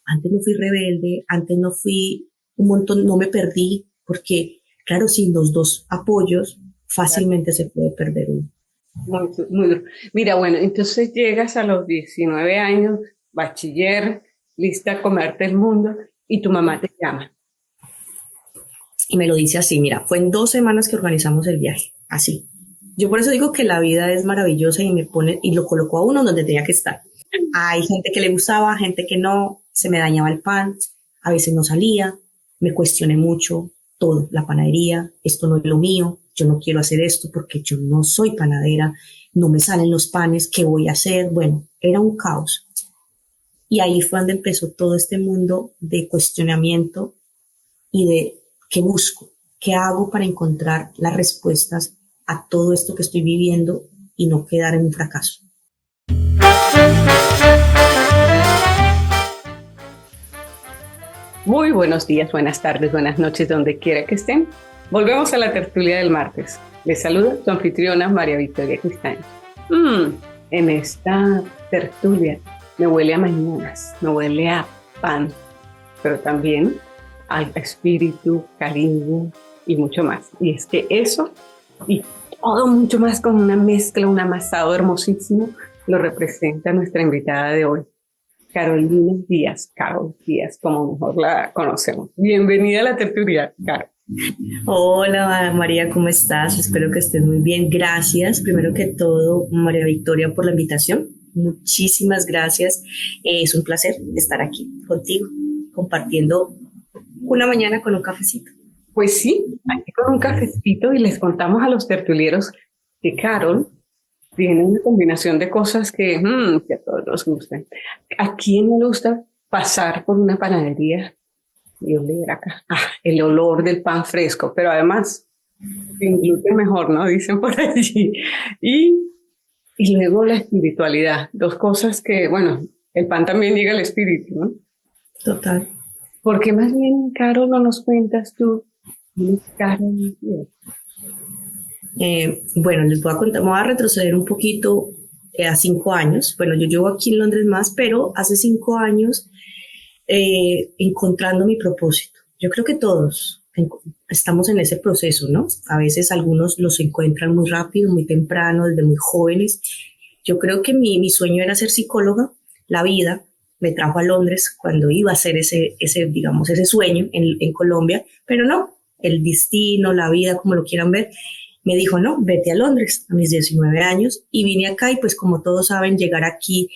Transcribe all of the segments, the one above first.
antes no fui rebelde, antes no fui un montón, no me perdí, porque claro, sin los dos apoyos fácilmente se puede perder uno. Muy, muy duro. Mira, bueno, entonces llegas a los 19 años, bachiller, lista a comerte el mundo, y tu mamá te llama. Y me lo dice así, mira, fue en 2 semanas que organizamos el viaje, así. Yo por eso digo que la vida es maravillosa y me pone, y lo colocó a uno donde tenía que estar. Hay gente que le gustaba, gente que no, se me dañaba el pan, a veces no salía, me cuestioné mucho todo, la panadería, esto no es lo mío, yo no quiero hacer esto porque yo no soy panadera, no me salen los panes, ¿qué voy a hacer? Bueno, era un caos. Y ahí fue donde empezó todo este mundo de cuestionamiento y de qué busco, qué hago para encontrar las respuestas a todo esto que estoy viviendo y no quedar en un fracaso. Muy buenos días, buenas tardes, buenas noches, donde quiera que estén. Volvemos a la tertulia del martes. Les saluda su anfitriona María Victoria Cristaño. En esta tertulia me huele a mañanas, me huele a pan, pero también al espíritu, cariño y mucho más. Y es que eso y todo mucho más con una mezcla, un amasado hermosísimo, lo representa nuestra invitada de hoy, Carolina Díaz, Carol Díaz, como mejor la conocemos. Bienvenida a la tertulia, Carol. Hola María, ¿cómo estás? Espero que estés muy bien. Gracias, primero que todo, María Victoria, por la invitación. Muchísimas gracias. Es un placer estar aquí contigo, compartiendo una mañana con un cafecito. Pues sí, aquí con un cafecito y les contamos a los tertulieros que Carol tiene una combinación de cosas que a todos nos gustan. ¿A quién le gusta pasar por una panadería y oler acá? El olor del pan fresco, pero además, sin gluten mejor, ¿no? Dicen por allí. Y luego la espiritualidad, dos cosas que, bueno, el pan también llega al espíritu, ¿no? Total. ¿Por qué más bien, Carol, no nos cuentas tú? Carol, Bueno, les voy a contar, me voy a retroceder un poquito a 5 años. Bueno, yo llevo aquí en Londres más, pero hace 5 años encontrando mi propósito. Yo creo que todos estamos en ese proceso, ¿no? A veces algunos los encuentran muy rápido, muy temprano, desde muy jóvenes. Yo creo que mi sueño era ser psicóloga. La vida me trajo a Londres cuando iba a hacer digamos, ese sueño en Colombia, pero no, el destino, la vida, como lo quieran ver, me dijo, no, vete a Londres a mis 19 años y vine acá y pues como todos saben, llegar aquí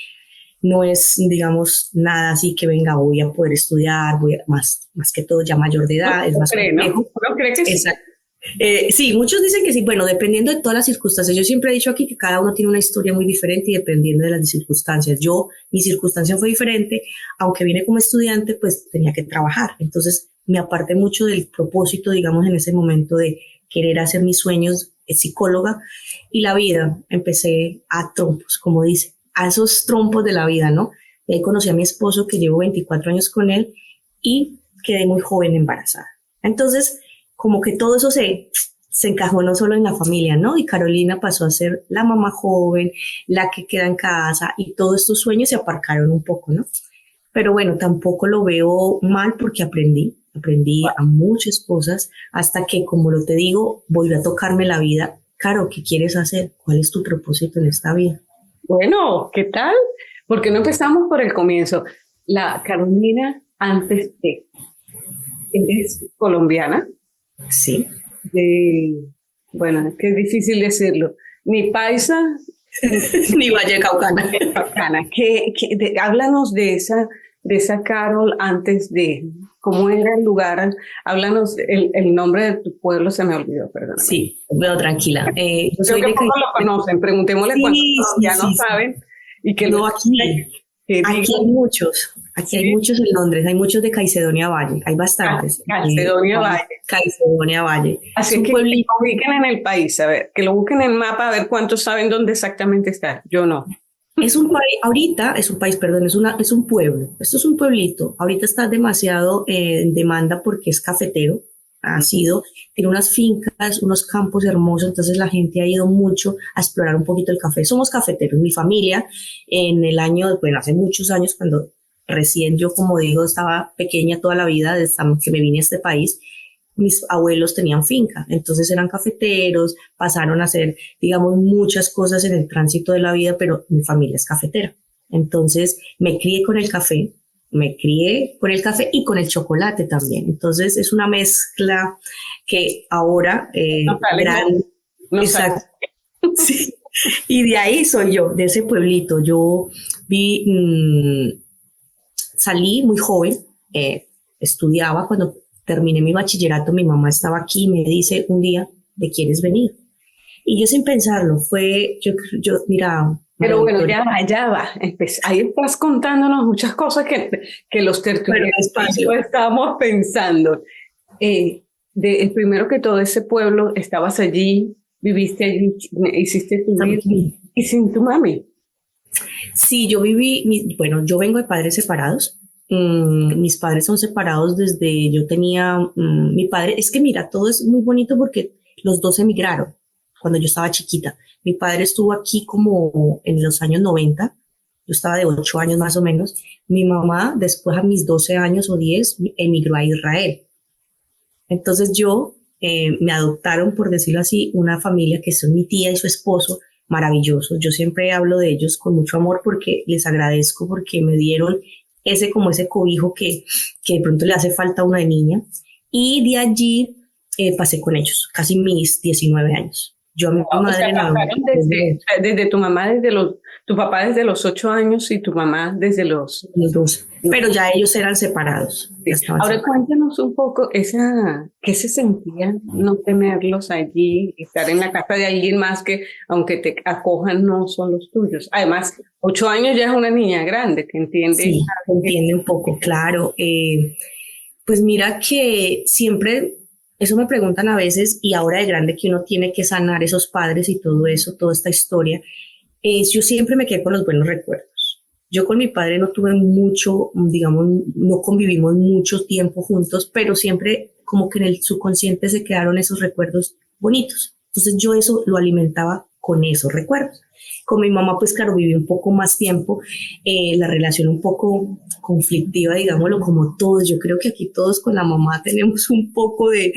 no es, digamos, nada así que venga, voy a poder estudiar, más que todo ya mayor de edad, es más complejo. ¿No cree que sí? Exacto. Sí, muchos dicen que sí, bueno, dependiendo de todas las circunstancias. Yo siempre he dicho aquí que cada uno tiene una historia muy diferente y dependiendo de las circunstancias. Mi circunstancia fue diferente, aunque vine como estudiante, pues tenía que trabajar. Entonces me aparté mucho del propósito, digamos, en ese momento de querer hacer mis sueños psicóloga y la vida, empecé a trompos, como dice, a esos trompos de la vida, ¿no? Y ahí conocí a mi esposo, que llevo 24 años con él, y quedé muy joven embarazada. Entonces, como que todo eso se encajó no solo en la familia, ¿no? Y Carolina pasó a ser la mamá joven, la que queda en casa, y todos estos sueños se aparcaron un poco, ¿no? Pero bueno, tampoco lo veo mal porque aprendí a muchas cosas hasta que, como lo te digo, volvió a tocarme la vida. Caro, ¿qué quieres hacer? ¿Cuál es tu propósito en esta vida? Bueno, ¿qué tal? ¿Por qué no empezamos por el comienzo? La Carolina, antes de, ¿eres colombiana? Sí. Bueno, es que es difícil decirlo. Ni paisa, Ni Vallecaucana. Háblanos de esa Carol antes de, ¿cómo era el lugar? Háblanos, el nombre de tu pueblo se me olvidó, perdóname. Sí, bueno, tranquila. Yo Creo soy que de pocos lo conocen, preguntémosle Sí, cuántos sí, ya no sí, saben. Y que no, aquí hay digan, muchos. Aquí hay sí, muchos en Londres, hay muchos de Caicedonia Valle, hay bastantes. Calcedonia Valle. Caicedonia Valle. Es Así un que pueblito. lo ubiquen en el país, a ver, que lo busquen en el mapa, a ver cuántos saben dónde exactamente está. Yo no. Es un país, ahorita es un país, perdón, es un pueblo. Esto es un pueblito. Ahorita está demasiado en demanda porque es cafetero. Tiene unas fincas, unos campos hermosos, entonces la gente ha ido mucho a explorar un poquito el café. Somos cafeteros. Mi familia, en el año, bueno, hace muchos años, cuando recién yo, como digo, estaba pequeña toda la vida, desde que me vine a este país, mis abuelos tenían finca, entonces eran cafeteros, pasaron a hacer, digamos, muchas cosas en el tránsito de la vida, pero mi familia es cafetera. Entonces me crié con el café, y con el chocolate también. Entonces es una mezcla que ahora, No sale, grande, no sale. exacto, sí. Y de ahí soy yo, de ese pueblito. Yo vi, salí muy joven, estudiaba cuando terminé mi bachillerato, mi mamá estaba aquí y me dice un día, ¿de quieres venir? Y yo sin pensarlo, mira, Pero María bueno, Victoria, ya va. Ahí estás contándonos muchas cosas que los pero tertulianos despacio. estábamos pensando. Primero que todo, ese pueblo, estabas allí, viviste allí, hiciste tu vida, y sin tu mami. Sí, bueno, yo vengo de padres separados. Mis padres son separados desde yo tenía, mi padre, es que mira, todo es muy bonito porque los dos emigraron cuando yo estaba chiquita. Mi padre estuvo aquí como en los años 90, yo estaba de 8 años más o menos. Mi mamá, después a mis 12 años o 10, emigró a Israel. Entonces me adoptaron, por decirlo así, una familia que son mi tía y su esposo, maravillosos. Yo siempre hablo de ellos con mucho amor porque les agradezco porque me dieron ese cobijo que de pronto le hace falta a una de niña. Y de allí pasé con ellos, casi mis 19 años. Yo a mi O madre sea, la pasaron desde tu mamá, tu papá desde los 8 años y tu mamá desde los... los dos, pero ya ellos eran separados. Ya estaban Ahora separados. cuéntanos un poco qué se sentía no tenerlos allí, estar en la casa de alguien más que, aunque te acojan, no son los tuyos. Además, 8 años ya es una niña grande que entiende. Sí, entiende un poco, claro. Pues mira que siempre, eso me preguntan a veces, y ahora de grande que uno tiene que sanar esos padres y todo eso, toda esta historia, yo siempre me quedé con los buenos recuerdos. Yo con mi padre no tuve mucho, digamos, no convivimos mucho tiempo juntos, pero siempre como que en el subconsciente se quedaron esos recuerdos bonitos. Entonces yo eso lo alimentaba con esos recuerdos. Con mi mamá, pues claro, viví un poco más tiempo, la relación un poco conflictiva, digámoslo, como todos. Yo creo que aquí todos con la mamá tenemos un poco de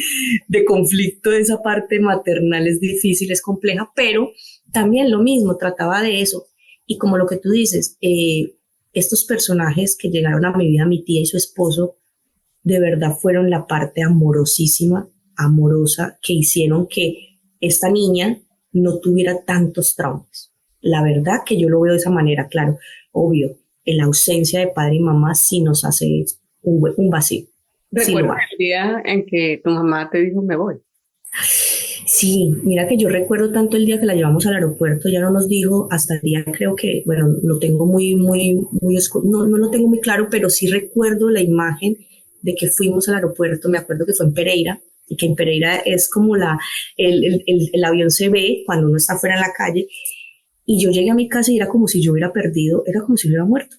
conflicto, de esa parte maternal es difícil, es compleja, pero también lo mismo, trataba de eso. Y como lo que tú dices, estos personajes que llegaron a mi vida, mi tía y su esposo, de verdad fueron la parte amorosísima, amorosa, que hicieron que esta niña no tuviera tantos traumas. La verdad que yo lo veo de esa manera, claro, obvio, en la ausencia de padre y mamá sí nos hace un vacío. Sí lo ¿Recuerdas hay. el día en que tu mamá te dijo me voy? Sí, mira que yo recuerdo tanto el día que la llevamos al aeropuerto, ya no nos dijo hasta el día, creo que, bueno, lo tengo no lo tengo muy claro, pero sí recuerdo la imagen de que fuimos al aeropuerto, me acuerdo que fue en Pereira, y que en Pereira es como el avión se ve cuando uno está fuera en la calle, y yo llegué a mi casa y era como si yo hubiera perdido, era como si yo hubiera muerto.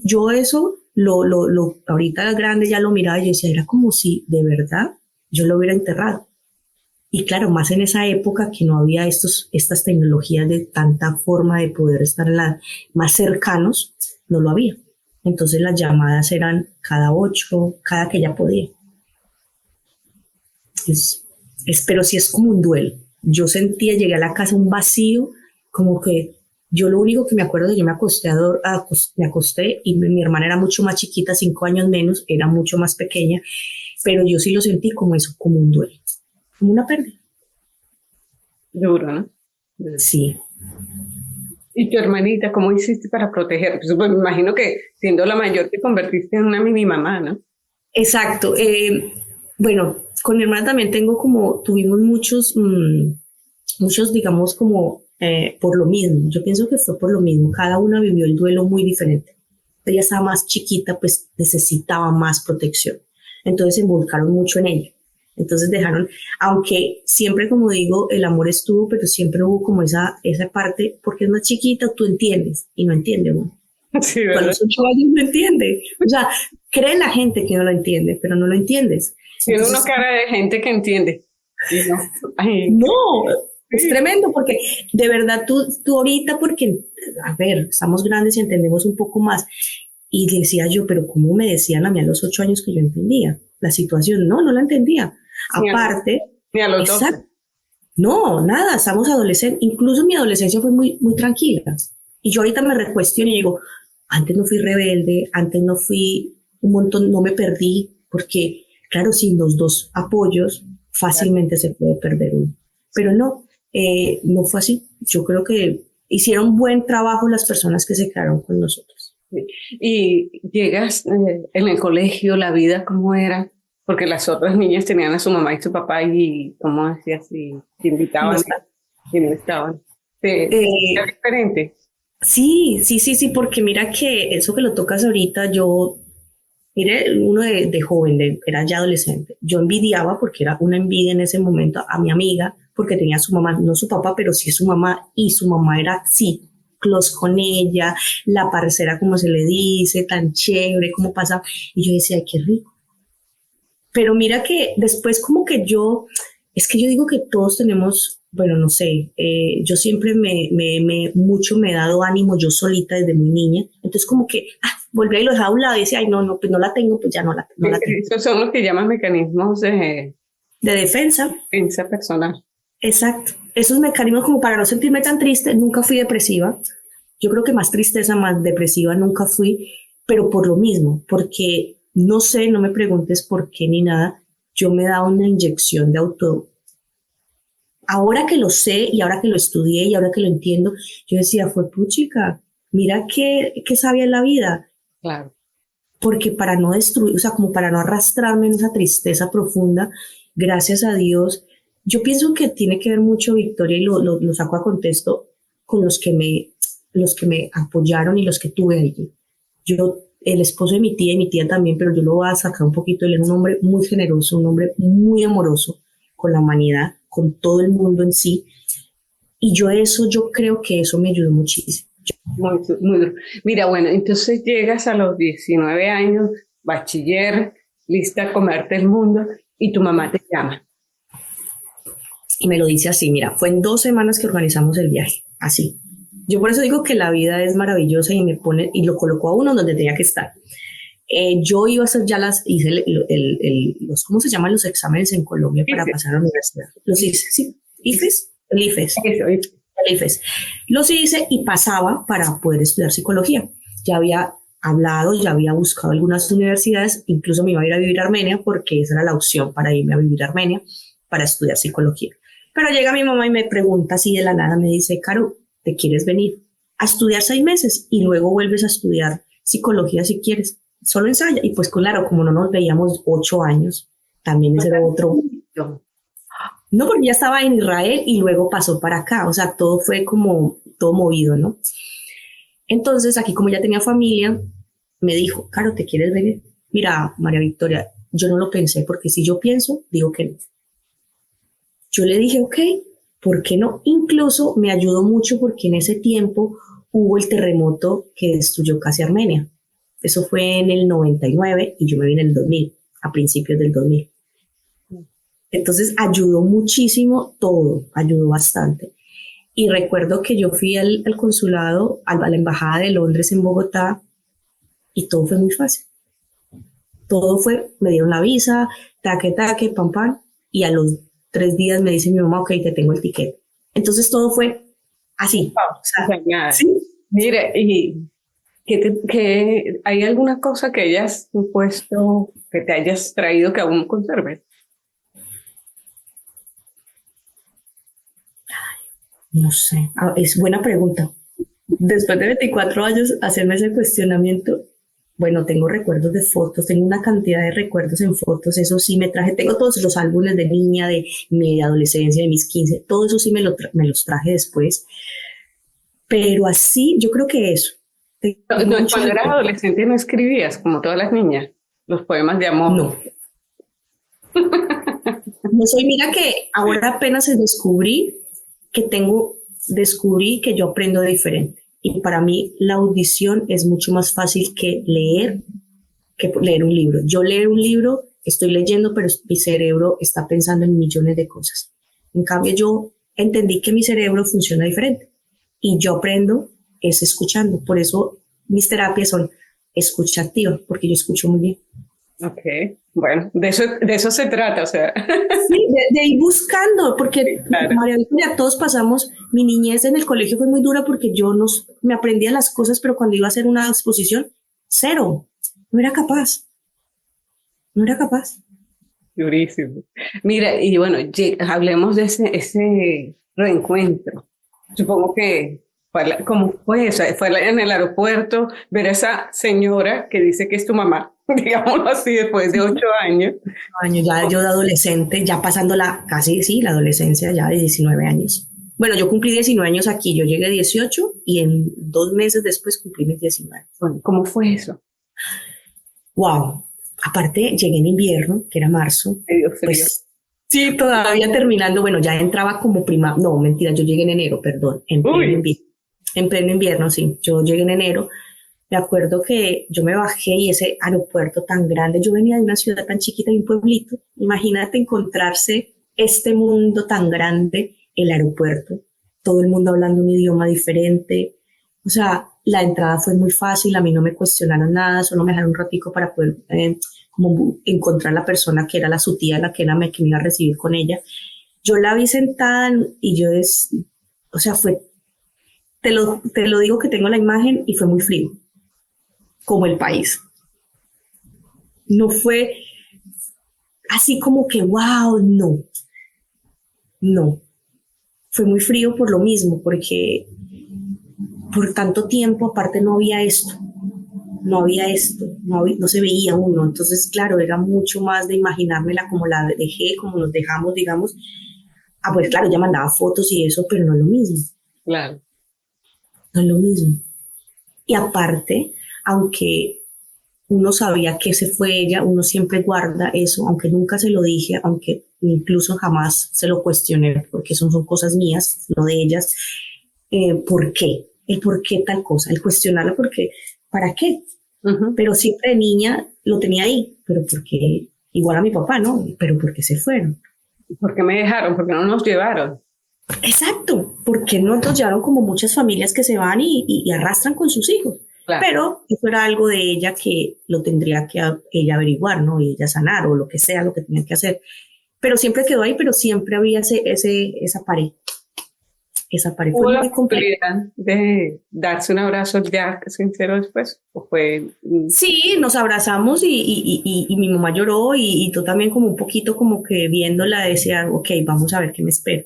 Yo eso, ahorita grande ya lo miraba y yo decía, era como si de verdad yo lo hubiera enterrado. Y claro, más en esa época que no había estas tecnologías de tanta forma de poder estar más cercanos, no lo había. Entonces las llamadas eran cada 8, cada que ella podía. Pero sí es como un duelo. Yo sentía, llegué a la casa un vacío, como que yo lo único que me acuerdo de yo me acosté y mi hermana era mucho más chiquita, 5 años menos, era mucho más pequeña, pero yo sí lo sentí como eso, como un duelo. Como una pérdida. Duro, ¿no? Sí. ¿Y tu hermanita, cómo hiciste para proteger? Pues me imagino que siendo la mayor te convertiste en una mini mamá, ¿no? Exacto. Bueno, con mi hermana también tuvimos muchos, digamos, como por lo mismo. Yo pienso que fue por lo mismo. Cada una vivió el duelo muy diferente. Ella estaba más chiquita, pues necesitaba más protección. Entonces se involucraron mucho en ella. Entonces aunque siempre, como digo, el amor estuvo, pero siempre hubo como esa parte, porque es más chiquita, tú entiendes y no entiende uno. Sí, Cuando ¿verdad? son chavales no entiende. O sea, cree la gente que no lo entiende, pero no lo entiendes. Tiene una Entonces, cara de gente que entiende. Y no, ay, no, es tremendo porque de verdad tú ahorita, porque, a ver, estamos grandes y entendemos un poco más. Y decía yo, pero ¿cómo me decían a mí a los 8 años que yo entendía la situación? No, no la entendía. Ni a, Aparte, ni a los 12. exacto, no, nada, estamos adolescentes. Incluso mi adolescencia fue muy, muy tranquila. Y yo ahorita me recuestiono y digo, antes no fui rebelde, antes no fui un montón, no me perdí, porque claro, sin los dos apoyos fácilmente se puede perder uno. Pero no, no fue así. Yo creo que hicieron buen trabajo las personas que se quedaron con nosotros. Y llegas en el colegio, la vida, ¿cómo era? Porque las otras niñas tenían a su mamá y su papá y, ¿cómo decías? Y te invitaban y no estaban. ¿Era diferente? Sí, sí, sí, sí, porque mira que eso que lo tocas ahorita, yo, mire, uno de joven, era ya adolescente, yo envidiaba, porque era una envidia en ese momento, a mi amiga, porque tenía a su mamá, no su papá, pero sí su mamá, y su mamá era, sí, close con ella, la parcera, como se le dice, tan chévere, como pasa, y yo decía, ay, qué rico. Pero mira que después como que es que yo digo que todos tenemos, bueno, no sé, yo siempre mucho me he dado ánimo yo solita desde muy niña, entonces como que volví y lo dejaba a un lado y decía, ay, no, no, pues no la tengo, pues ya no la tengo. Esos son los que llaman mecanismos de De defensa, defensa personal. exacto. Esos mecanismos como para no sentirme tan triste, nunca fui depresiva. Yo creo que más tristeza, más depresiva nunca fui, pero por lo mismo, porque no sé, no me preguntes por qué ni nada, yo me daba una inyección de auto. Ahora que lo sé y ahora que lo estudié y ahora que lo entiendo, yo decía, fue puchica, mira qué sabia es la vida. Claro. Porque para no destruir, o sea, como para no arrastrarme en esa tristeza profunda, gracias a Dios, yo pienso que tiene que ver mucho, Victoria, y lo saco a contexto, con los que me apoyaron y los que tuve allí. Yo, el esposo de mi tía y mi tía también, pero yo lo voy a sacar un poquito, él era un hombre muy generoso, un hombre muy amoroso con la humanidad, con todo el mundo en sí, y yo creo que eso me ayudó muchísimo. Muy, muy duro. Mira, bueno, entonces llegas a los 19 años, bachiller, lista a comerte el mundo, y tu mamá te llama. Y me lo dice así, mira, fue en 2 semanas que organizamos el viaje, así. Yo por eso digo que la vida es maravillosa y me pone, y lo colocó a uno donde tenía que estar. Yo iba a hacer ya hice los, ¿cómo se llaman los exámenes en Colombia para pasar a la universidad? Los hice, sí, IFES, el IFES. Eso. El IFES. Los hice y pasaba para poder estudiar psicología. Ya había hablado, ya había buscado algunas universidades, incluso me iba a ir a vivir a Armenia porque esa era la opción para irme a vivir a Armenia para estudiar psicología. Pero llega mi mamá y me pregunta así de la nada, me dice, Caro, ¿te quieres venir a estudiar 6 meses y luego vuelves a estudiar psicología si quieres? Solo ensaya. Y pues claro, como no nos veíamos 8 años, también ese era otro. No, porque ya estaba en Israel y luego pasó para acá, o sea, todo fue como todo movido, ¿no? Entonces, aquí como ya tenía familia, me dijo, Caro, ¿te quieres venir? Mira, María Victoria, yo no lo pensé, porque si yo pienso, digo que no. Yo le dije, ok, ¿por qué no? Incluso me ayudó mucho porque en ese tiempo hubo el terremoto que destruyó casi Armenia. Eso fue en el 99 y yo me vine en el 2000, a principios del 2000. Entonces ayudó muchísimo todo, ayudó bastante. Y recuerdo que yo fui al consulado, a la embajada de Londres en Bogotá, y todo fue muy fácil. Todo fue, me dieron la visa, taque, pam, pam, y a los 3 días me dice mi mamá, ok, te tengo el ticket. Entonces todo fue así. Oh, o sea, ¿sí? Mire, y que ¿hay alguna cosa que hayas puesto, que te hayas traído que aún conserves? No sé, es buena pregunta. Después de 24 años, hacerme ese cuestionamiento, bueno, tengo recuerdos de fotos, tengo una cantidad de recuerdos en fotos, eso sí me traje, tengo todos los álbumes de niña, de mi adolescencia, de mis 15, todo eso sí me los traje después, pero así, yo creo que eso. No, cuando eras adolescente no escribías, como todas las niñas, los poemas de amor. No. No soy, mira que ahora apenas descubrí que yo aprendo diferente. Y para mí la audición es mucho más fácil que leer un libro. Yo leer un libro, estoy leyendo, pero mi cerebro está pensando en millones de cosas. En cambio, yo entendí que mi cerebro funciona diferente. Y yo aprendo es escuchando. Por eso mis terapias son escucha activa, porque yo escucho muy bien. Ok, bueno, de eso se trata, o sea. Sí, de ir buscando, porque Sí, claro. María Victoria, todos pasamos, mi niñez en el colegio fue muy dura porque yo no, me aprendía las cosas, pero cuando iba a hacer una exposición, cero, no era capaz, no era capaz. Durísimo. Mira, y bueno, hablemos de ese reencuentro. Supongo que ¿cómo fue eso? Fue en el aeropuerto ver a esa señora que dice que es tu mamá, digámoslo así, después de 8 años. Años ya yo de adolescente, ya pasando casi, sí, la adolescencia ya de 19 años. Bueno, yo cumplí 19 años aquí, yo llegué a 18 y en 2 meses después cumplí mis 19. Bueno, ¿cómo fue eso? Wow. Aparte, llegué en invierno, que era marzo, Medio frío. pues sí, todavía terminando, bueno, ya entraba como no, mentira, yo llegué en enero, perdón, en pleno Uy, invierno. En pleno invierno, sí, yo llegué en enero. Me acuerdo que yo me bajé y ese aeropuerto tan grande, yo venía de una ciudad tan chiquita, de un pueblito, imagínate encontrarse este mundo tan grande, el aeropuerto, todo el mundo hablando un idioma diferente, o sea, la entrada fue muy fácil, a mí no me cuestionaron nada, solo me dejaron un ratico para poder como encontrar la persona que era su tía, la que era que me iba a recibir con ella. Yo la vi sentada y o sea, te lo digo que tengo la imagen y fue muy frío, como el país. No fue así como que, wow, no, no. Fue muy frío por lo mismo, porque por tanto tiempo aparte no había esto, no se veía uno. Entonces, claro, era mucho más de imaginármela como la dejé, como nos dejamos, digamos. Ah, pues claro, ya mandaba fotos y eso, pero no es lo mismo, claro. no es lo mismo. Y aparte, aunque uno sabía que se fue ella, uno siempre guarda eso, aunque nunca se lo dije, aunque incluso jamás se lo cuestioné, porque son cosas mías, no de ellas. ¿Por qué? El por qué tal cosa, el cuestionarlo, porque, ¿para qué? Ujú. Pero siempre de niña lo tenía ahí, pero porque, igual a mi papá, ¿no? Pero ¿por qué se fueron? ¿Por qué me dejaron? ¿Por qué no nos llevaron? Exacto, porque no nos llevaron como muchas familias que se van y arrastran con sus hijos. Claro. Pero eso era algo de ella que lo tendría que ella averiguar, ¿no? Y ella sanar o lo que sea, lo que tenía que hacer. Pero siempre quedó ahí, pero siempre había esa pared. Esa pared ¿Hubo fue la muy compleja. posibilidad de darse un abrazo ya sincero después? ¿O fue? Sí, nos abrazamos y mi mamá lloró y tú también como un poquito como que viéndola decía, ok, vamos a ver qué me espero.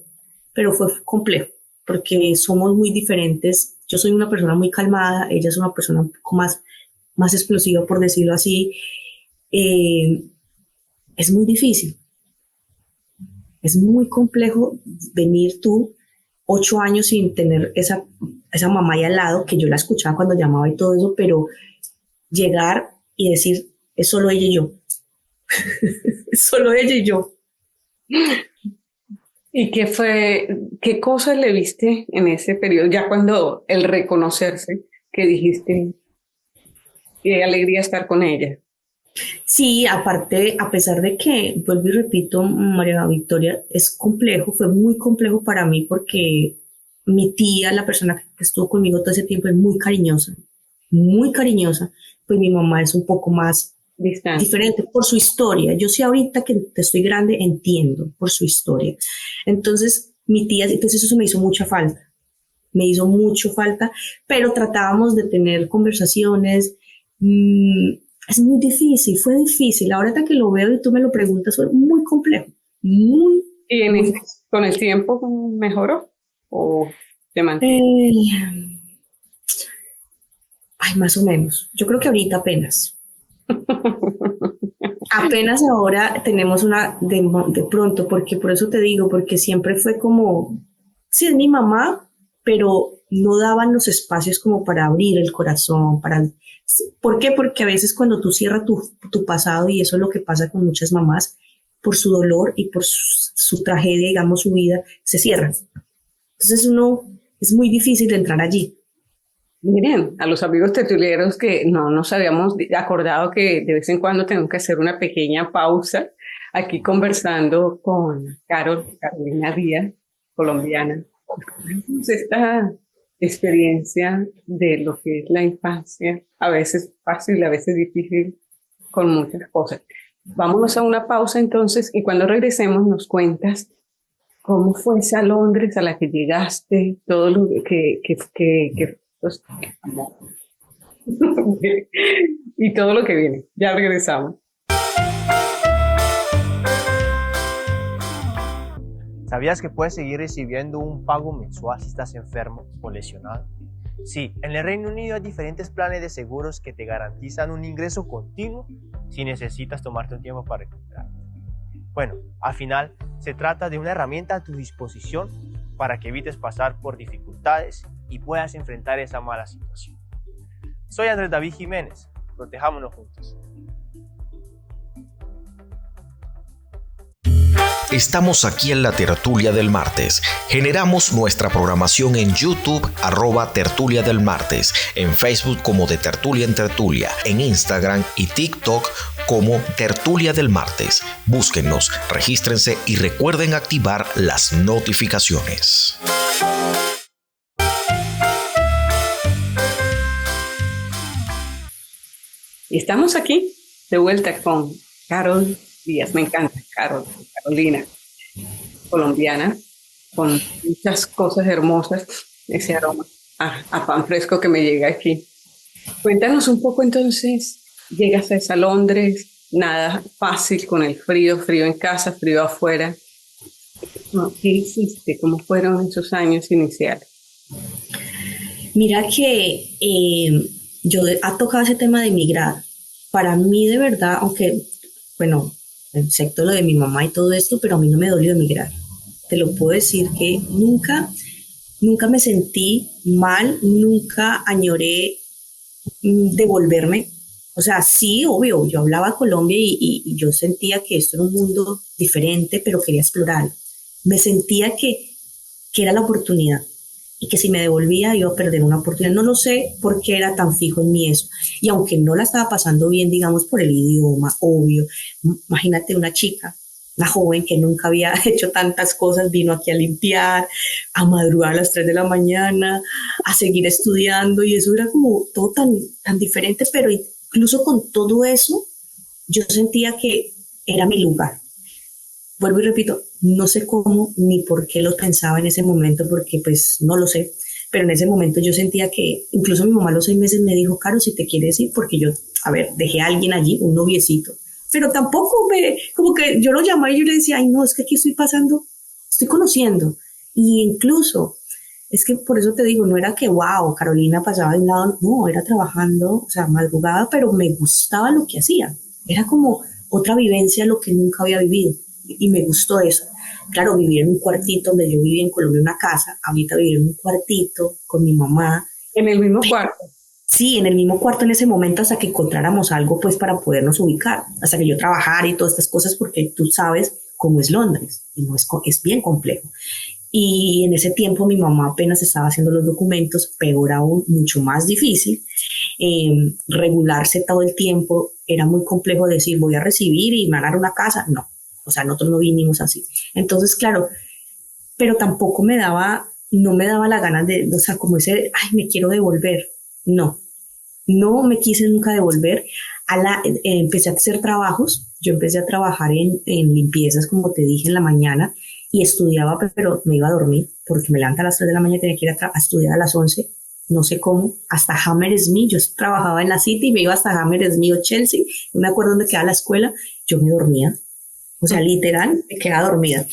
Pero fue complejo porque somos muy diferentes. Yo soy una persona muy calmada, ella es una persona un poco más explosiva, por decirlo así. Eh, es muy difícil, es muy complejo venir tú 8 años sin tener esa mamá ahí al lado, que yo la escuchaba cuando llamaba y todo eso, pero llegar y decir, es solo ella y yo. Es solo ella y yo. ¿Y qué cosas le viste en ese periodo? Ya cuando el reconocerse, que dijiste, qué alegría estar con ella. Sí, aparte, a pesar de que, vuelvo y repito, María Victoria, es complejo, fue muy complejo para mí porque mi tía, la persona que estuvo conmigo todo ese tiempo, es muy cariñosa, pues mi mamá es un poco más Distante. diferente por su historia. Yo sí ahorita que estoy grande entiendo por su historia. Entonces, mi tía, entonces eso me hizo mucho falta, pero tratábamos de tener conversaciones. Es muy difícil, fue difícil. Ahorita que lo veo y tú me lo preguntas, fue muy complejo, muy, ¿Y muy. con el tiempo mejoró? ¿O te mantiene? Ay, más o menos. Yo creo que ahorita apenas ahora tenemos de pronto, porque por eso te digo, porque siempre fue como, sí, es mi mamá, pero no daban los espacios como para abrir el corazón, ¿por qué? Porque a veces cuando tú cierras tu pasado, y eso es lo que pasa con muchas mamás, por su dolor y por su tragedia, digamos, su vida, se cierran. Entonces es muy difícil de entrar allí. Miren, a los amigos tertulianos que no nos habíamos acordado que de vez en cuando tenemos que hacer una pequeña pausa aquí conversando con Carolina Díaz, colombiana. Esta experiencia de lo que es la infancia, a veces fácil, a veces difícil, con muchas cosas. Vámonos a una pausa entonces y cuando regresemos nos cuentas cómo fue esa Londres a la que llegaste, todo lo pues, y todo lo que viene. Ya regresamos. ¿Sabías que puedes seguir recibiendo un pago mensual si estás enfermo o lesionado? Sí, en el Reino Unido hay diferentes planes de seguros que te garantizan un ingreso continuo si necesitas tomarte un tiempo para recuperarte. Bueno, al final se trata de una herramienta a tu disposición para que evites pasar por dificultades y puedas enfrentar esa mala situación. Soy Andrés David Jiménez, protejámonos juntos. Estamos aquí en la Tertulia del Martes. Generamos nuestra programación en YouTube, @Tertulia del Martes, en Facebook como de Tertulia en Tertulia, en Instagram y TikTok como Tertulia del Martes. Búsquennos, regístrense y recuerden activar las notificaciones. Y estamos aquí de vuelta con Carol Díaz. Me encanta Carolina, colombiana, con muchas cosas hermosas, ese aroma a pan fresco que me llega aquí. Cuéntanos un poco entonces, llegas a esa Londres, nada fácil con el frío en casa, frío afuera. ¿Qué hiciste? ¿Cómo fueron esos años iniciales? Mira que yo ha tocado ese tema de emigrar. Para mí de verdad, aunque, bueno, excepto lo de mi mamá y todo esto, pero a mí no me dolió emigrar. Te lo puedo decir que nunca me sentí mal, nunca añoré devolverme. O sea, sí, obvio, yo hablaba Colombia y yo sentía que esto era un mundo diferente, pero quería explorar. Me sentía que era la oportunidad y que si me devolvía iba a perder una oportunidad. No lo sé por qué era tan fijo en mí eso. Y aunque no la estaba pasando bien, digamos, por el idioma, obvio. Imagínate una chica, una joven que nunca había hecho tantas cosas, vino aquí a limpiar, a madrugar a las 3 de la mañana, a seguir estudiando, y eso era como todo tan diferente, pero incluso con todo eso, yo sentía que era mi lugar. Vuelvo y repito, no sé cómo ni por qué lo pensaba en ese momento, porque pues no lo sé, pero en ese momento yo sentía que, incluso mi mamá a los 6 meses me dijo, Caro, si te quieres ir, porque yo, dejé a alguien allí, un noviecito, pero tampoco como que yo lo llamaba y yo le decía, ay no, es que aquí estoy conociendo, y incluso, es que por eso te digo, no era que wow, Carolina pasaba de un lado, no, era trabajando, o sea, madrugada, pero me gustaba lo que hacía, era como otra vivencia, lo que nunca había vivido. Y me gustó eso. Claro, vivir en un cuartito donde yo vivía en Colombia, una casa, ahorita vivir en un cuartito con mi mamá. ¿En el mismo cuarto? Sí, en el mismo cuarto en ese momento hasta que encontráramos algo pues para podernos ubicar, hasta que yo trabajara y todas estas cosas, porque tú sabes cómo es Londres, y no es bien complejo. Y en ese tiempo mi mamá apenas estaba haciendo los documentos, peor aún, mucho más difícil. Regularse todo el tiempo, era muy complejo decir voy a recibir y me van a dar una casa, no. O sea, nosotros no vinimos así. Entonces, claro, pero tampoco no me daba la gana de, o sea, como ese, ay, me quiero devolver. No me quise nunca devolver. Empecé a hacer trabajos. Yo empecé a trabajar en limpiezas, como te dije, en la mañana, y estudiaba, pero me iba a dormir, porque me levantaba a las 3 de la mañana y tenía que ir a estudiar a las 11. No sé cómo, hasta Hammersmith. Yo trabajaba en la City y me iba hasta Hammersmith o Chelsea. No me acuerdo dónde quedaba la escuela. Yo me dormía. O sea, literal, me quedaba dormida.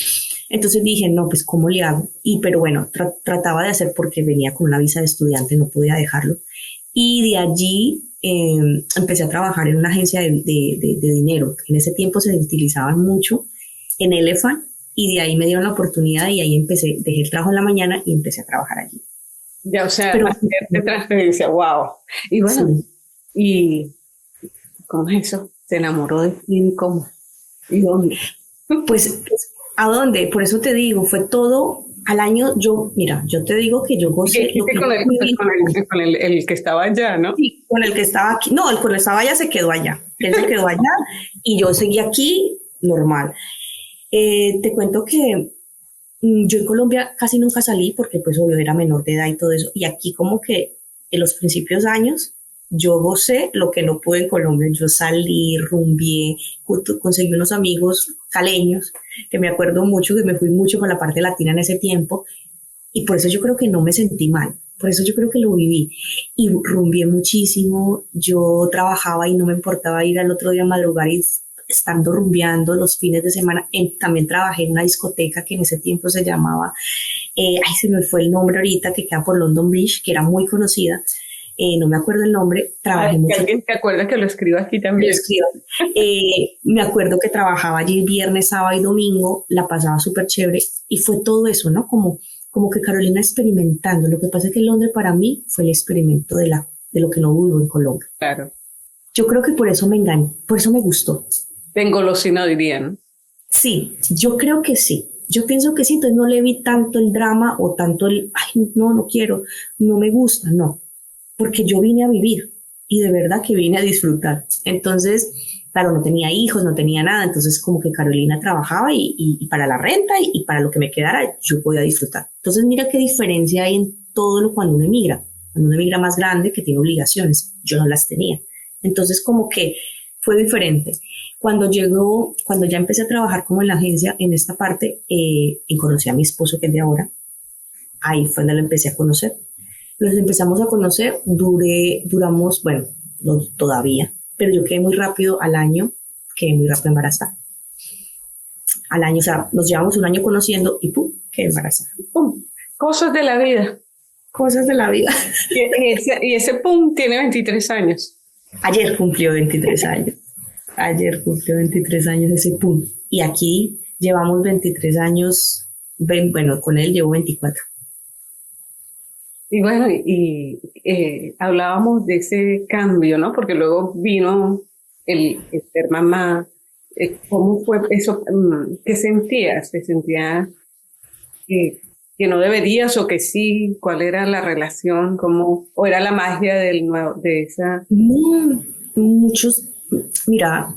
Entonces dije, no, pues, ¿cómo le hago? Pero bueno, trataba de hacer, porque venía con una visa de estudiante, no podía dejarlo. Y de allí empecé a trabajar en una agencia de dinero. En ese tiempo se utilizaban mucho en Elephant, y de ahí me dieron la oportunidad y ahí dejé el trabajo en la mañana y empecé a trabajar allí. Ya, o sea, de transferencia, wow. Y bueno, sí. ¿Y cómo es eso? ¿Se enamoró de ti? ¿Cómo? ¿Y dónde? Pues, ¿a dónde? Por eso te digo, fue todo al año. Yo te digo que yo gocé. Con el que estaba allá, ¿no? Sí, con el que estaba aquí. No, el que estaba allá se quedó allá. Él se quedó allá y yo seguí aquí normal. Te cuento que Yo en Colombia casi nunca salí porque pues obvio era menor de edad y todo eso. Y aquí como que en los principios de años yo gocé lo que no pude en Colombia. Yo salí, rumbié, conseguí unos amigos caleños que me acuerdo mucho, que me fui mucho con la parte latina en ese tiempo. Y por eso yo creo que no me sentí mal. Por eso yo creo que lo viví. Y rumbié muchísimo. Yo trabajaba y no me importaba ir al otro día a madrugar y estando rumbeando los fines de semana. También trabajé en una discoteca que en ese tiempo se llamaba, ay, se me fue el nombre ahorita, que queda por London Bridge, que era muy conocida. No me acuerdo el nombre. Trabajé mucho. ¿Alguien te acuerda que lo escribo aquí también? Lo escribo. Me acuerdo que trabajaba allí viernes, sábado y domingo, la pasaba súper chévere y fue todo eso, ¿no? Como que Carolina experimentando. Lo que pasa es que Londres para mí fue el experimento de lo que no vivo en Colombia. Claro. Yo creo que por eso me engañé, por eso me gustó. De engolosina dirían. Sí, yo creo que sí. Yo pienso que sí, entonces no le vi tanto el drama o tanto ay, no quiero, no me gusta, no. Porque yo vine a vivir y de verdad que vine a disfrutar. Entonces, claro, no tenía hijos, no tenía nada, entonces como que Carolina trabajaba y para la renta y para lo que me quedara yo podía disfrutar. Entonces mira qué diferencia hay en todo lo cuando uno emigra más grande que tiene obligaciones, yo no las tenía. Entonces como que fue diferente. Cuando ya empecé a trabajar como en la agencia, en esta parte, y conocí a mi esposo que es de ahora, ahí fue donde lo empecé a conocer. Nos empezamos a conocer, duramos, bueno, no, todavía, pero yo quedé muy rápido embarazada. Al año, o sea, nos llevamos un año conociendo y ¡pum!, quedé embarazada. ¡Pum! Cosas de la vida. Cosas de la vida. Y ese pum tiene 23 años. Ayer cumplió 23 años. Ayer cumplió 23 años ese pum. Y aquí llevamos 23 años, bueno, con él llevo 24. Y bueno, hablábamos de ese cambio, ¿no? Porque luego vino el ser mamá. ¿Cómo fue eso? ¿Qué sentías? ¿Te sentías que no deberías o que sí? ¿Cuál era la relación? ¿O era la magia de esa? Muchos, mira,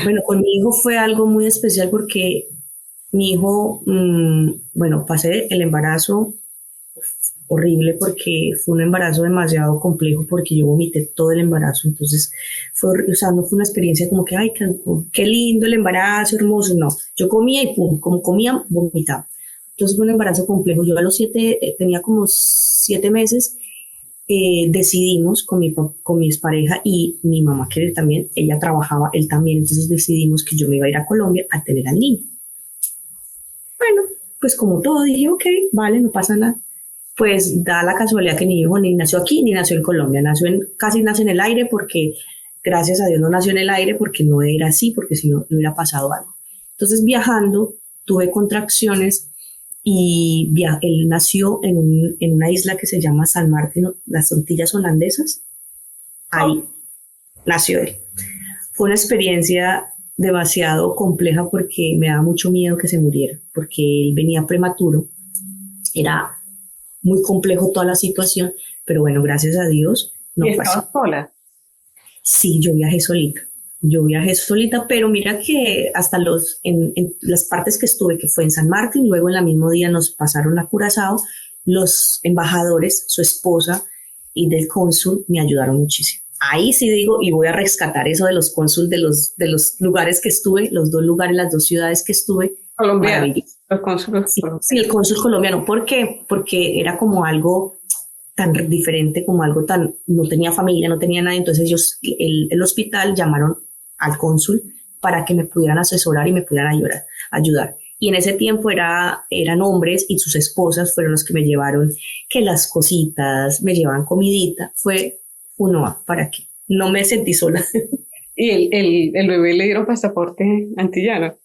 bueno, con mi hijo fue algo muy especial porque mi hijo, bueno, pasé el embarazo horrible porque fue un embarazo demasiado complejo porque yo vomité todo el embarazo, entonces o sea, no fue una experiencia como que, ay, qué lindo el embarazo, hermoso, no, yo comía y pum, como comía, vomitaba. Entonces fue un embarazo complejo. Yo a los 7, tenía como 7 meses, decidimos con mi expareja y mi mamá, que también, ella trabajaba, él también, entonces decidimos que yo me iba a ir a Colombia a tener al niño. Bueno, pues como todo, dije, ok, vale, no pasa nada. Pues da la casualidad que mi hijo ni nació aquí ni nació en Colombia, casi nace en el aire porque, gracias a Dios, no nació en el aire porque no era así, porque si no, le hubiera pasado algo. Entonces, viajando, tuve contracciones y él nació en una isla que se llama San Martín, las Antillas Holandesas. Ahí nació él. Fue una experiencia demasiado compleja porque me daba mucho miedo que se muriera, porque él venía prematuro. Era muy complejo toda la situación, pero bueno, gracias a Dios no pasó. ¿Y estabas sola? Sí, yo viajé solita, pero mira que hasta en las partes que estuve, que fue en San Martín, luego en el mismo día nos pasaron a Curazao, los embajadores, su esposa y del cónsul me ayudaron muchísimo. Ahí sí digo, y voy a rescatar eso de los cónsul de los lugares que estuve, los 2 lugares, las 2 ciudades que estuve. Colombiano, los cónsules. Sí, el cónsul colombiano. ¿Por qué? Porque era como algo tan diferente, como algo tan, no tenía familia, no tenía nadie, entonces ellos, el hospital llamaron al cónsul para que me pudieran asesorar y me pudieran ayudar. Y en ese tiempo eran hombres y sus esposas fueron los que me llevaron que las cositas, me llevaban comidita, fue uno para que no me sentí sola. ¿Y el bebé le dieron pasaporte antillano?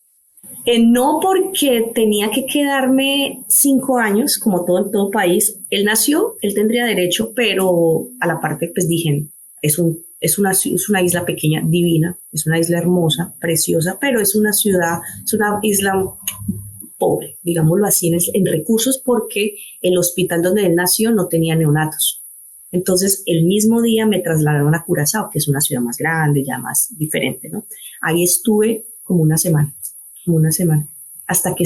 No, porque tenía que quedarme 5 años, como todo en todo país. Él nació, él tendría derecho, pero a la parte pues dije, es una isla pequeña, divina, es una isla hermosa, preciosa, pero es una ciudad, es una isla pobre, digámoslo así, en recursos, porque el hospital donde él nació no tenía neonatos. Entonces, el mismo día me trasladaron a Curazao, que es una ciudad más grande, ya más diferente, ¿no? Ahí estuve como una semana, hasta que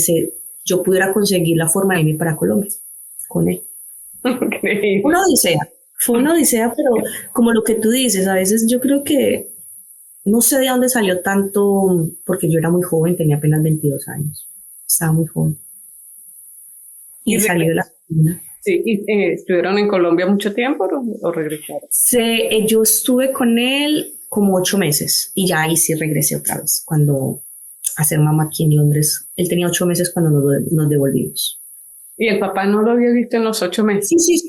yo pudiera conseguir la forma de irme para Colombia con él. Increíble. Fue una odisea, pero como lo que tú dices, a veces yo creo que no sé de dónde salió tanto, porque yo era muy joven, tenía apenas 22 años, estaba muy joven. Y salí de la cocina. Sí, ¿y estuvieron en Colombia mucho tiempo o regresaron? Yo estuve con él como 8 meses y ya ahí sí regresé otra vez, cuando a ser mamá aquí en Londres. Él tenía 8 meses cuando nos devolvimos. ¿Y el papá no lo había visto en los 8 meses? Sí.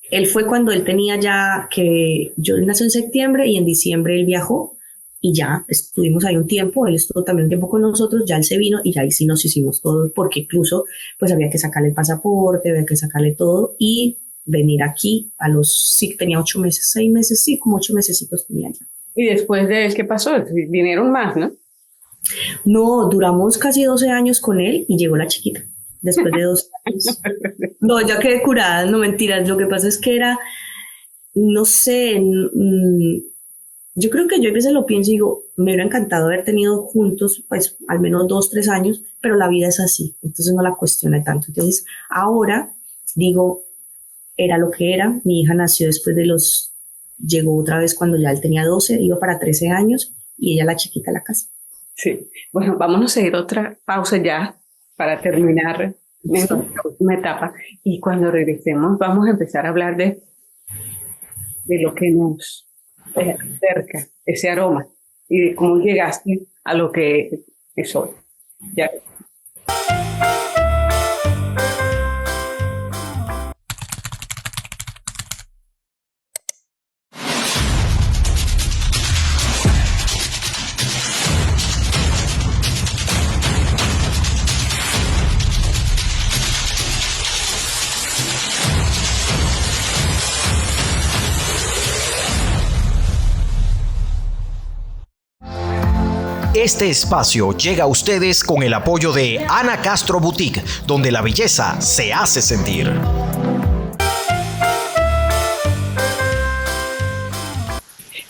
Él fue cuando él tenía ya que, yo nací en septiembre y en diciembre él viajó y ya estuvimos ahí un tiempo, él estuvo también un tiempo con nosotros, ya él se vino y ya ahí sí nos hicimos todo, porque incluso pues había que sacarle el pasaporte, había que sacarle todo y venir aquí sí, tenía 8 meses, 6 meses, sí, como 8 mesecitos tenía ya. ¿Y después de él qué pasó? Vinieron más, ¿no? No, duramos casi 12 años con él y llegó la chiquita. Después de 2 años. No, ya quedé curada, no mentiras. Lo que pasa es que no sé, yo creo que yo a veces lo pienso y digo, me hubiera encantado haber tenido juntos, pues, al menos 2, 3 años, pero la vida es así, entonces no la cuestioné tanto. Entonces, ahora digo, era lo que era. Mi hija nació llegó otra vez cuando ya él tenía 12, iba para 13 años, y ella la chiquita en la casa. Sí. Bueno, vámonos a ir otra pausa ya para terminar nuestra última etapa. Y cuando regresemos vamos a empezar a hablar de lo que nos acerca, ese aroma, y de cómo llegaste a lo que es hoy. Ya. Este espacio llega a ustedes con el apoyo de Ana Castro Boutique, donde la belleza se hace sentir.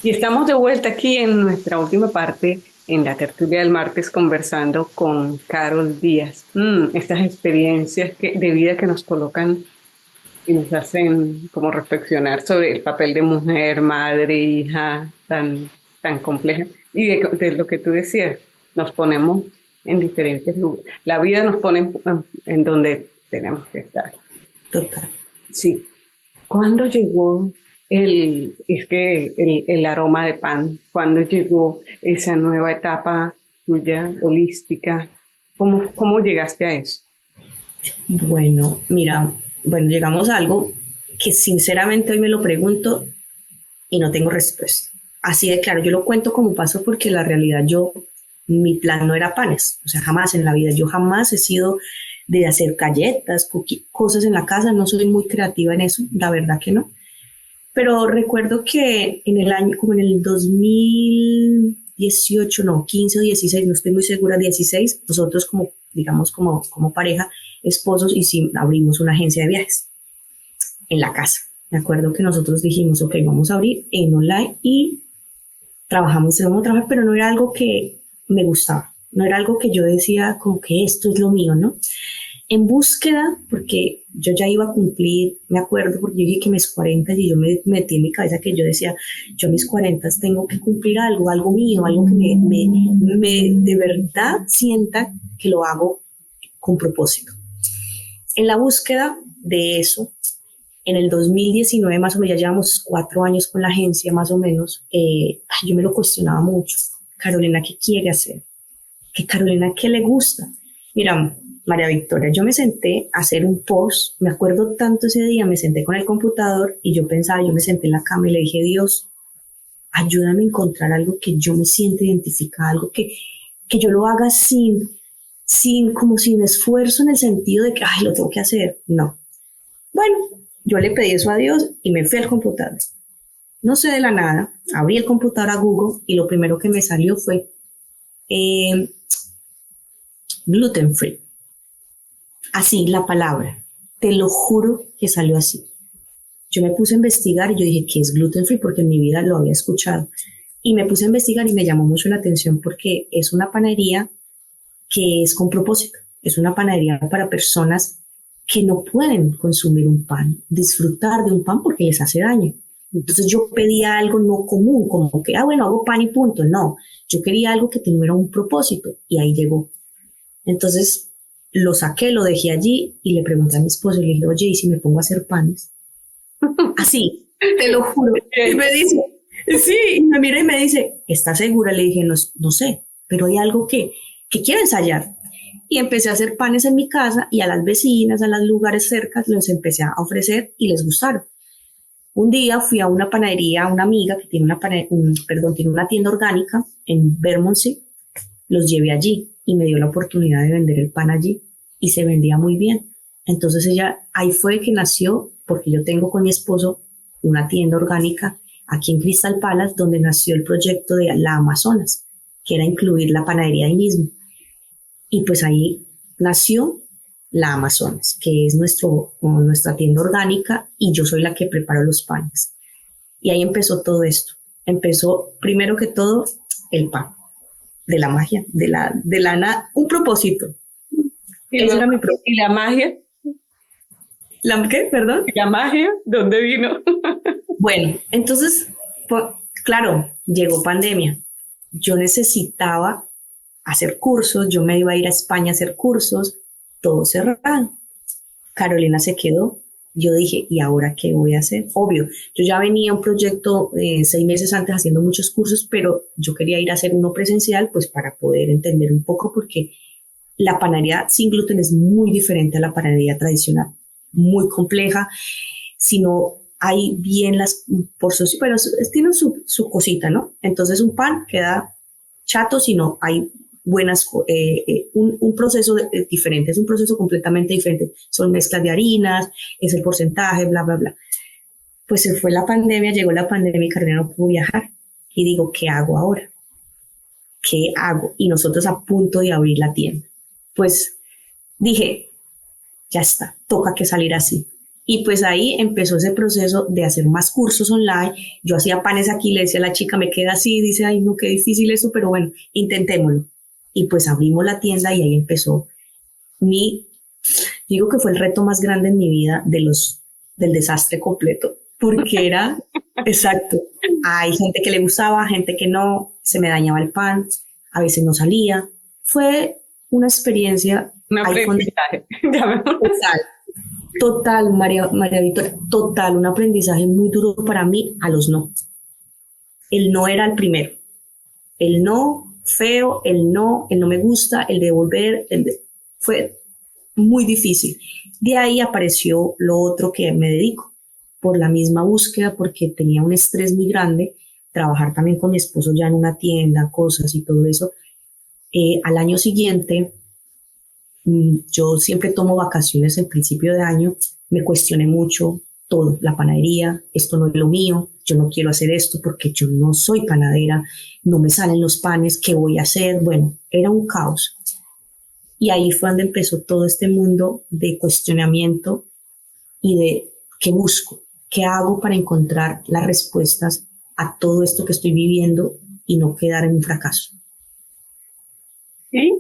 Y estamos de vuelta aquí en nuestra última parte, en la tertulia del martes, conversando con Carol Díaz. Estas experiencias de vida que nos colocan y nos hacen como reflexionar sobre el papel de mujer, madre, hija, tan compleja. Y de lo que tú decías, nos ponemos en diferentes lugares. La vida nos pone en donde tenemos que estar. Total. Sí. ¿Cuándo llegó el aroma de pan? ¿Cuándo llegó esa nueva etapa tuya, holística? ¿Cómo llegaste a eso? Bueno, mira, llegamos a algo que sinceramente hoy me lo pregunto y no tengo respuesta. Así de claro, yo lo cuento como pasó porque la realidad mi plan no era panes, o sea, jamás en la vida, yo jamás he sido de hacer galletas, cosas en la casa, no soy muy creativa en eso, la verdad que no. Pero recuerdo que como en el 2018, no, 15 o 16, no estoy muy segura, 16, nosotros como pareja, esposos, y sí, abrimos una agencia de viajes en la casa. Me acuerdo que nosotros dijimos, ok, vamos a abrir en online y vamos a trabajar, pero no era algo que me gustaba, no era algo que yo decía como que esto es lo mío, ¿no? En búsqueda, porque yo ya iba a cumplir, me acuerdo, porque yo dije que mis 40 y yo me metí en mi cabeza que yo decía, yo a mis 40 tengo que cumplir algo mío, algo que me de verdad sienta que lo hago con propósito. En la búsqueda de eso, en el 2019 más o menos, ya llevamos 4 años con la agencia más o menos, yo me lo cuestionaba mucho. Carolina, ¿qué quiere hacer? Carolina, ¿qué le gusta? Mira, María Victoria, yo me senté a hacer un post, me acuerdo tanto ese día, me senté con el computador y yo me senté en la cama y le dije, Dios, ayúdame a encontrar algo que yo me sienta identificada, algo que yo lo haga sin esfuerzo, en el sentido de que, lo tengo que hacer. No. Bueno, yo le pedí eso a Dios y me fui al computador. No sé, de la nada, abrí el computador a Google y lo primero que me salió fue gluten free. Así, la palabra. Te lo juro que salió así. Yo me puse a investigar y yo dije, ¿qué es gluten free? Porque en mi vida lo había escuchado. Y me puse a investigar y me llamó mucho la atención porque es una panadería que es con propósito. es una panadería para personas que no pueden consumir un pan, disfrutar de un pan porque les hace daño. Entonces yo pedía algo no común, como que, bueno, hago pan y punto. No, yo quería algo que tuviera un propósito y ahí llegó. Entonces lo saqué, lo dejé allí y le pregunté a mi esposo, le dije, oye, ¿y si me pongo a hacer panes? Así, te lo juro. Y me dice, sí, y me mira y me dice, ¿estás segura? Le dije, no, no sé, pero hay algo que quiero ensayar. Y empecé a hacer panes en mi casa y a las vecinas, a los lugares cerca, los empecé a ofrecer y les gustaron. Un día fui a una panadería, a una amiga que tiene tiene una tienda orgánica en Bermondsey, los llevé allí y me dio la oportunidad de vender el pan allí y se vendía muy bien. Entonces ahí fue que nació, porque yo tengo con mi esposo una tienda orgánica aquí en Crystal Palace, donde nació el proyecto de la Amazonas, que era incluir la panadería ahí mismo. Y pues ahí nació la Amazonas, que es nuestra tienda orgánica y yo soy la que preparo los panes. Y ahí empezó todo esto. Empezó primero que todo el pan, de la magia, de la nada, un propósito. Ese era mi propósito. ¿Y la magia? ¿La qué? Perdón. ¿Y la magia? ¿Dónde vino? Bueno, entonces, claro, llegó pandemia. Yo necesitaba hacer cursos, yo me iba a ir a España a hacer cursos, todo cerrado. Carolina se quedó. Yo dije, ¿y ahora qué voy a hacer? Obvio, yo ya venía un proyecto 6 meses antes haciendo muchos cursos, pero yo quería ir a hacer uno presencial, pues para poder entender un poco, porque la panadería sin gluten es muy diferente a la panadería tradicional, muy compleja. Si no hay bien las porciones, pero tienen su cosita, ¿no? Entonces un pan queda chato si no hay buenas, un proceso diferente, es un proceso completamente diferente, son mezclas de harinas, es el porcentaje, bla, bla, bla. Pues se fue la pandemia, llegó la pandemia y Carolina no pudo viajar. Y digo, ¿qué hago ahora? ¿Qué hago? Y nosotros a punto de abrir la tienda. Pues dije, ya está, toca que salir así. Y pues ahí empezó ese proceso de hacer más cursos online. Yo hacía panes aquí, le decía a la chica, me queda así, dice, ay, no, qué difícil eso, pero bueno, intentémoslo. Y pues abrimos la tienda y ahí empezó digo que fue el reto más grande en mi vida del desastre completo, porque era, exacto, hay gente que le gustaba, gente que no, se me dañaba el pan, a veces no salía. Fue una experiencia. Un aprendizaje. Total, María Victoria, total, un aprendizaje muy duro para mí a los no. El no era el primero. El no feo, el no me gusta, el devolver, fue muy difícil. De ahí apareció lo otro que me dedico, por la misma búsqueda, porque tenía un estrés muy grande, trabajar también con mi esposo ya en una tienda, cosas y todo eso. Al año siguiente, yo siempre tomo vacaciones en principio de año, me cuestioné mucho todo, la panadería, esto no es lo mío, yo no quiero hacer esto porque yo no soy panadera, no me salen los panes, ¿qué voy a hacer? Bueno, era un caos. Y ahí fue donde empezó todo este mundo de cuestionamiento y de qué busco, qué hago para encontrar las respuestas a todo esto que estoy viviendo y no quedar en un fracaso. ¿Sí?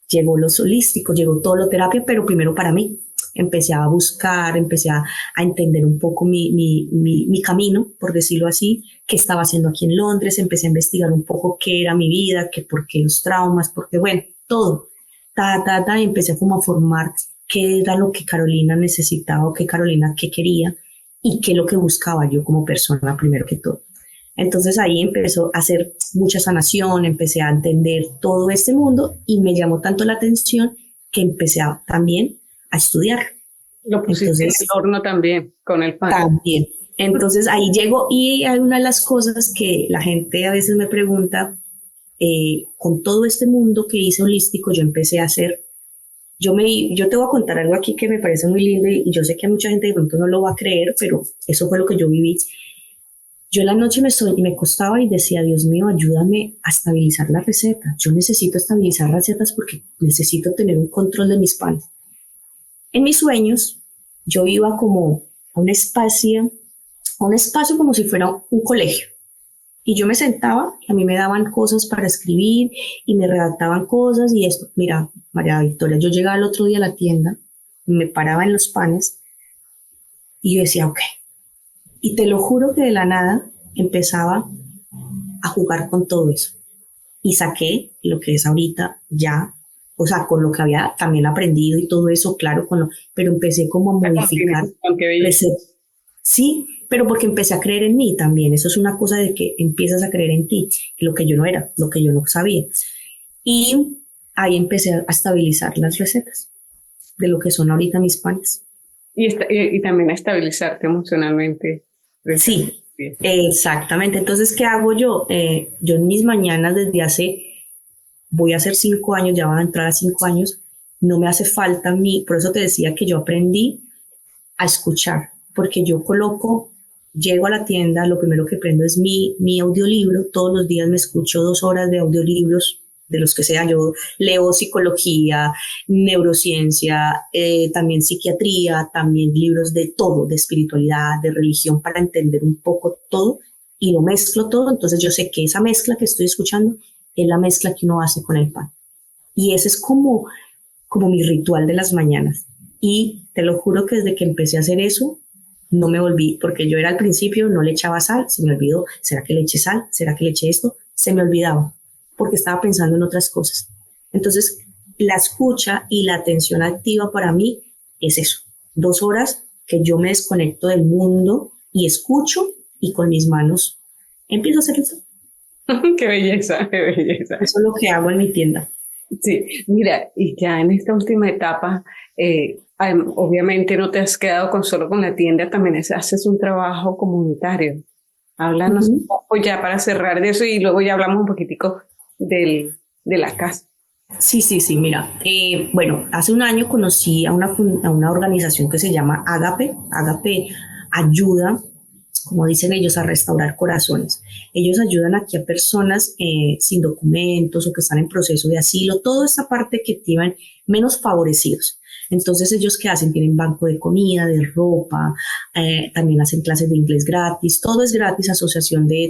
Llegó lo holístico, llegó todo lo terapia, pero primero para mí. Empecé a buscar, empecé a entender un poco mi camino, por decirlo así, qué estaba haciendo aquí en Londres, empecé a investigar un poco qué era mi vida, por qué los traumas, porque bueno, todo, y empecé como a formar qué era lo que Carolina necesitaba, o qué Carolina qué quería, y qué es lo que buscaba yo como persona, primero que todo. Entonces ahí empezó a hacer mucha sanación, empecé a entender todo este mundo, y me llamó tanto la atención que empecé también a estudiar. Lo pusiste en el horno también, con el pan. También. Entonces ahí llego y hay una de las cosas que la gente a veces me pregunta, con todo este mundo que hice holístico, yo empecé a hacer, yo te voy a contar algo aquí que me parece muy lindo y yo sé que a mucha gente de pronto no lo va a creer, pero eso fue lo que yo viví. Yo en la noche me acostaba y decía, Dios mío, ayúdame a estabilizar la receta. Yo necesito estabilizar recetas porque necesito tener un control de mis panes. En mis sueños, yo iba como a un espacio como si fuera un colegio. Y yo me sentaba y a mí me daban cosas para escribir y me redactaban cosas y esto. Mira, María Victoria, yo llegaba el otro día a la tienda, me paraba en los panes y yo decía, ok. Y te lo juro que de la nada empezaba a jugar con todo eso. Y saqué lo que es ahorita ya, o sea, con lo que había también aprendido y todo eso, claro, pero empecé como a modificar. Sí, pero porque empecé a creer en mí también. Eso es una cosa de que empiezas a creer en ti, lo que yo no era, lo que yo no sabía. Y ahí empecé a estabilizar las recetas de lo que son ahorita mis panes. Y también a estabilizarte emocionalmente. Sí, exactamente. Entonces, ¿qué hago yo? Yo en mis mañanas voy a hacer 5 años, ya van a entrar a 5 años, no me hace falta a mí, por eso te decía que yo aprendí a escuchar, porque yo llego a la tienda, lo primero que prendo es mi audiolibro, todos los días me escucho 2 horas de audiolibros, de los que sea, yo leo psicología, neurociencia, también psiquiatría, también libros de todo, de espiritualidad, de religión, para entender un poco todo, y lo mezclo todo, entonces yo sé que esa mezcla que estoy escuchando es la mezcla que uno hace con el pan. Y ese es como mi ritual de las mañanas. Y te lo juro que desde que empecé a hacer eso, no me volví, porque yo era al principio, no le echaba sal, se me olvidó, ¿será que le eché sal? ¿Será que le eché esto? Se me olvidaba, porque estaba pensando en otras cosas. Entonces, la escucha y la atención activa para mí es eso. 2 horas que yo me desconecto del mundo y escucho y con mis manos empiezo a hacer eso. Qué belleza, qué belleza. Eso es lo que hago en mi tienda. Sí, mira, y ya en esta última etapa, obviamente no te has quedado solo con la tienda, también haces un trabajo comunitario. Háblanos un poco ya para cerrar de eso y luego ya hablamos un poquitico de la casa. Sí, mira, bueno, hace un año conocí a una organización que se llama Ágape. Ágape ayuda, como dicen ellos, a restaurar corazones. Ellos ayudan aquí a personas sin documentos o que están en proceso de asilo, toda esta parte que tienen menos favorecidos. Entonces, ¿ellos qué hacen? Tienen banco de comida, de ropa, también hacen clases de inglés gratis, todo es gratis,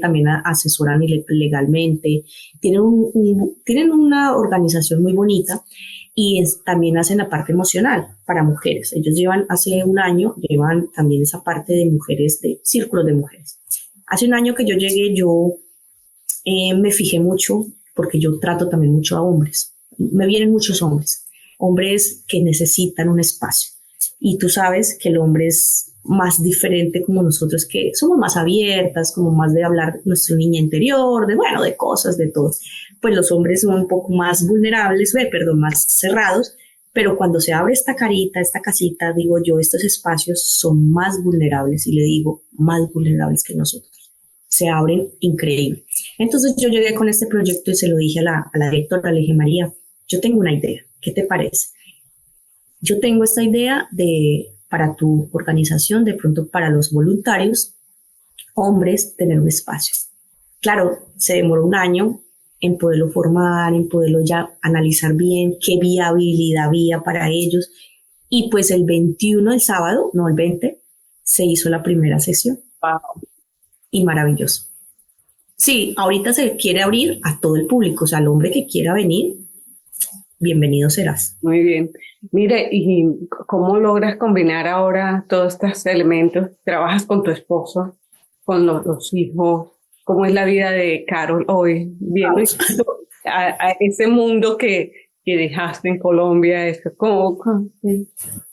también asesoran legalmente, tienen una organización muy bonita y también hacen la parte emocional para mujeres. Ellos hace un año, llevan también esa parte de mujeres, de círculos de mujeres. Hace un año que yo llegué, me fijé mucho, porque yo trato también mucho a hombres. Me vienen muchos hombres que necesitan un espacio. Y tú sabes que el hombre es más diferente como nosotros, que somos más abiertas, como más de hablar nuestra niña interior, de cosas, de todo. Pues los hombres son un poco más vulnerables, más cerrados, pero cuando se abre esta carita, esta casita, digo yo, estos espacios son más vulnerables, y le digo, más vulnerables que nosotros. Se abren increíble. Entonces yo llegué con este proyecto y se lo dije a la directora, le dije, María, yo tengo una idea, ¿qué te parece? Yo tengo esta idea para tu organización, de pronto para los voluntarios, hombres, tener un espacio. Claro, se demoró un año en poderlo formar, en poderlo ya analizar bien, qué viabilidad había para ellos. Y pues el 21, el sábado, no el 20, se hizo la primera sesión. Wow. Y maravilloso. Sí, ahorita se quiere abrir a todo el público, o sea, el hombre que quiera venir, bienvenido serás. Muy bien. Mire, ¿y cómo logras combinar ahora todos estos elementos? ¿Trabajas con tu esposo, con los hijos? ¿Cómo es la vida de Carol hoy? Viendo a ese mundo que dejaste en Colombia.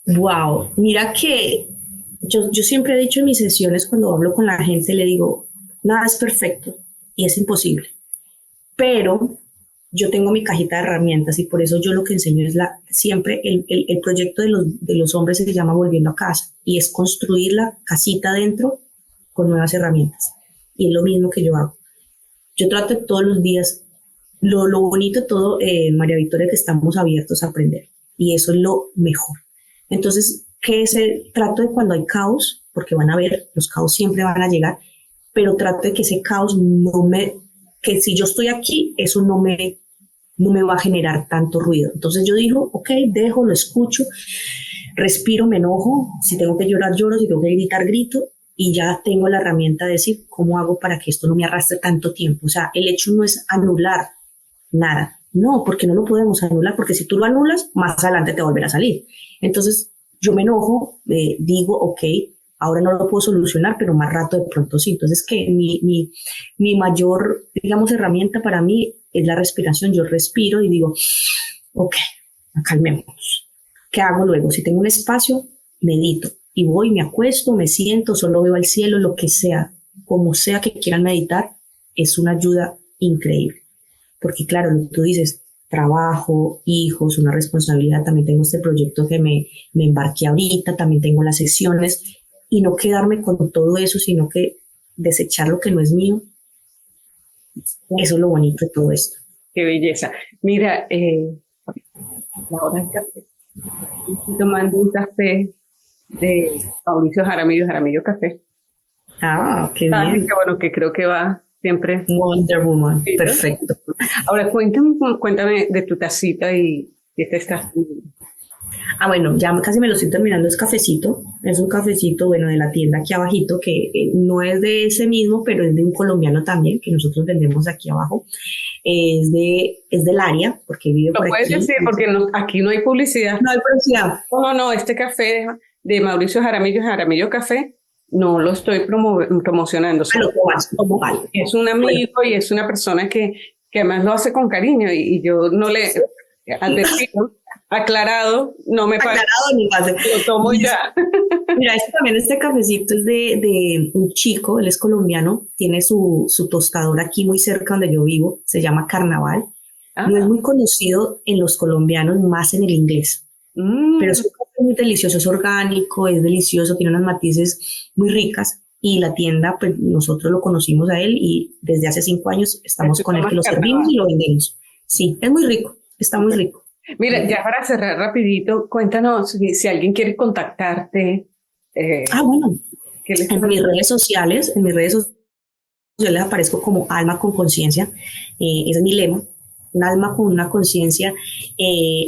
Wow, mira que yo siempre he dicho en mis sesiones, cuando hablo con la gente, le digo, nada es perfecto y es imposible, pero yo tengo mi cajita de herramientas y por eso yo lo que enseño es siempre el proyecto de los hombres se llama Volviendo a Casa, y es construir la casita adentro con nuevas herramientas. Y es lo mismo que yo hago. Yo trato todos los días, lo bonito de todo, María Victoria, que estamos abiertos a aprender, y eso es lo mejor. Entonces, trato de cuando hay caos, porque los caos siempre van a llegar, pero trato de que ese caos que si yo estoy aquí, eso no me va a generar tanto ruido. Entonces yo digo, ok, lo escucho, respiro, me enojo, si tengo que llorar, lloro, si tengo que gritar, grito, y ya tengo la herramienta de decir cómo hago para que esto no me arrastre tanto tiempo. O sea, el hecho no es anular nada. No, porque no lo podemos anular, porque si tú lo anulas, más adelante te volverá a salir. Entonces, yo me enojo, digo, ok, ahora no lo puedo solucionar, pero más rato de pronto sí. Entonces, que mi mayor, digamos, herramienta para mí es la respiración. Yo respiro y digo, ok, calmémonos. ¿Qué hago luego? Si tengo un espacio, medito. Y voy, me acuesto, me siento, solo veo al cielo, lo que sea, como sea que quieran meditar, es una ayuda increíble. Porque claro, tú dices, trabajo, hijos, una responsabilidad, también tengo este proyecto que me embarqué ahorita, también tengo las sesiones, y no quedarme con todo eso, sino que desechar lo que no es mío. Eso es lo bonito de todo esto. Qué belleza. Mira, la hora del café. Estoy tomando un café de Mauricio Jaramillo, Jaramillo Café. Ah, qué bien. Que bueno, que creo que va siempre. Wonder Woman, ¿Sí? perfecto. Ahora cuéntame de tu tacita y este está. Ah, bueno, ya casi me lo estoy terminando, es cafecito. Es un cafecito, bueno, de la tienda aquí abajito, que no es de ese mismo, pero es de un colombiano también, que nosotros vendemos aquí abajo. Es del área, porque vive por aquí. Lo puedes decir, porque aquí no hay publicidad. No hay publicidad. No, este café de Mauricio Jaramillo, Jaramillo Café, no lo estoy promocionando. Lo tomas como vale. Es un amigo y es una persona que además lo hace con cariño y yo no le advertido, aclarado, no me pasa. Aclarado ni pasa. Lo tomo ya. Mira, este cafecito es de un chico, él es colombiano, tiene su tostador aquí muy cerca donde yo vivo, se llama Carnaval. No es muy conocido en los colombianos, más en el inglés. Pero es un café muy delicioso, es orgánico, es delicioso, tiene unas matices muy ricas. Y la tienda, pues nosotros lo conocimos a él y desde hace 5 años estamos con él, que lo servimos y lo vendemos. Sí, es muy rico, está muy rico. Mira, ya para cerrar rapidito, cuéntanos si alguien quiere contactarte. Bueno, en mis redes sociales aparezco como Alma con Conciencia, ese es mi lema, un alma con una conciencia,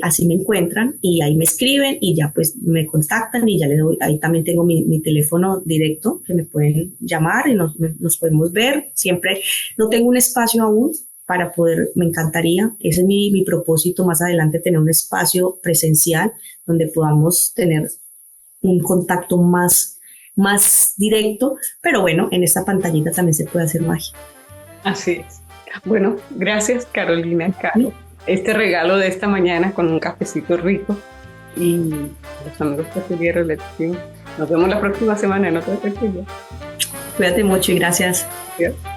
así me encuentran y ahí me escriben y ya pues me contactan y ya les doy, ahí también tengo mi teléfono directo que me pueden llamar y nos podemos ver. Siempre no tengo un espacio aún para poder, me encantaría, ese es mi propósito más adelante, tener un espacio presencial donde podamos tener un contacto más directo, pero bueno, en esta pantallita también se puede hacer magia. Así es. Bueno, gracias Carolina Caro. Este regalo de esta mañana con un cafecito rico y los amigos tertulianos les decimos, nos vemos la próxima semana en otra tertulia. Cuídate mucho y gracias. Adiós.